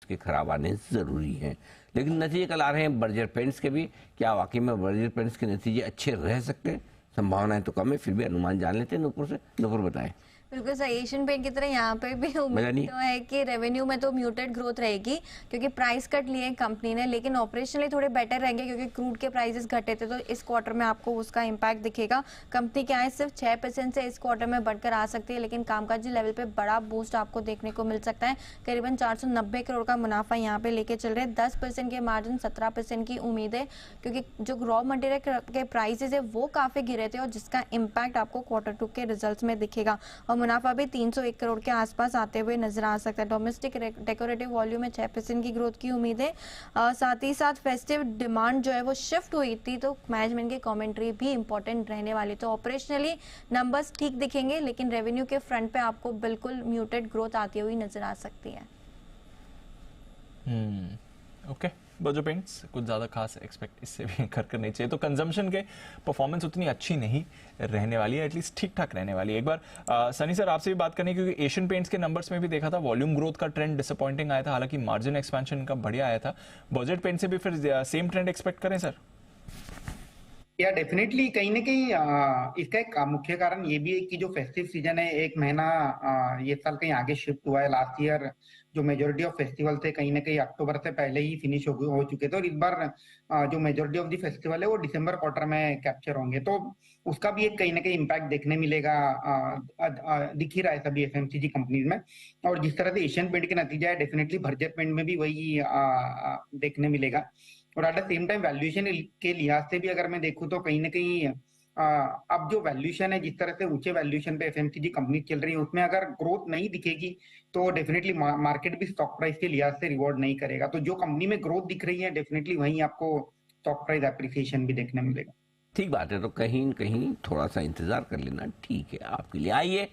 के खराब आने जरूरी हैं। लेकिन नतीजे कल आ रहे हैं बर्जर पेंट्स के भी। क्या वाकई में बर्जर पेंट्स के नतीजे अच्छे रह सकते हैं? संभावनाएं तो कम है, फिर भी अनुमान जान लेते हैं नुपुर से। नुपुर बताएं। बिल्कुल सही। एशियन पेंट की तरह यहाँ पे भी मजा उम्मीद नहीं। तो है कि रेवेन्यू में तो म्यूटेड ग्रोथ रहेगी, क्योंकि प्राइस कट लिए कंपनी ने, लेकिन ऑपरेशनली थोड़े बेटर रहेंगे क्योंकि क्रूड के प्राइसेस घटे थे, तो इस क्वार्टर में आपको उसका इम्पैक्ट दिखेगा। कंपनी की आय सिर्फ 6% से इस क्वार्टर में बढ़कर आ सकती है, लेकिन कामकाजी लेवल पे बड़ा बूस्ट आपको देखने को मिल सकता है। करीबन 490 करोड़ का मुनाफा यहाँ पे लेके चल रहे हैं। 10% के मार्जिन, 17% की उम्मीद है, क्योंकि जो रॉ मटेरियल के प्राइसेस है वो काफी गिरे थे और जिसका इम्पैक्ट आपको क्वार्टर 2 के रिजल्ट्स में दिखेगा। और मुनाफा भी 301 करोड़ के आसपास आते हुए नजर आ सकता है। डोमेस्टिक डेकोरेटिव वॉल्यूम में 6% की ग्रोथ की उम्मीद है। साथ ही साथ फेस्टिव डिमांड जो है वो शिफ्ट हुई थी, तो मैनेजमेंट की कमेंट्री भी इंपॉर्टेंट रहने वाली। तो ऑपरेशनली नंबर्स ठीक दिखेंगे, लेकिन रेवेन्यू के फ्रंट पे आपको बिल्कुल म्यूटेड ग्रोथ आती हुई नजर आ सकती है। ओके, बर्जर पेंट्स कुछ ज़्यादा खास एक्सपेक्ट इससे भी कर नहीं चाहिए। तो कंजम्पशन के परफॉर्मेंस उतनी अच्छी नहीं रहने वाली है, एटलीस्ट ठीक ठाक रहने वाली है। एक बार सनी सर आपसे भी बात करनी, क्योंकि एशियन पेंट्स के नंबर्स में भी देखा था वॉल्यूम ग्रोथ का ट्रेंड डिसअपॉइंटिंग आया था, हालांकि मार्जिन एक्सपेंशन का बढ़िया आया था। बजट पेंट से भी फिर सेम ट्रेंड एक्सपेक्ट करें सर? या डेफिनेटली कहीं ना कहीं इसका एक मुख्य कारण ये भी है कि जो फेस्टिव सीजन है एक महीना ये साल कहीं आगे शिफ्ट हुआ है। लास्ट ईयर जो मेजोरिटी ऑफ फेस्टिवल थे कहीं ना कहीं अक्टूबर से पहले ही फिनिश हो चुके थे, और इस बार जो मेजोरिटी ऑफ द फेस्टिवल है वो दिसंबर क्वार्टर में कैप्चर होंगे, तो उसका भी एक कहीं ना कहीं इम्पैक्ट देखने मिलेगा। दिख ही रहा है सभी एफएमसीजी कंपनीज में। और जिस तरह से एशियन पेंट के नतीजा है, डेफिनेटली बर्जर पेंट में भी वही देखने मिलेगा। और at the same time valuation के लिहाज से भी अगर मैं देखूं तो कहीं ना कहीं अब जो वैल्यूएशन है, जिस तरह से ऊंचे वैल्यूएशन पे एफएमसीजी कंपनी चल रही है, उसमें अगर ग्रोथ नहीं दिखेगी तो डेफिनेटली मार्केट भी स्टॉक प्राइस के लिहाज से रिवॉर्ड नहीं करेगा। तो जो कंपनी में ग्रोथ दिख रही है डेफिनेटली वहीं आपको स्टॉक प्राइस एप्रिसिएशन भी देखने मिलेगा। ठीक बात है, तो कहीं न कहीं थोड़ा सा इंतजार कर लेना ठीक है आपके लिए। आइए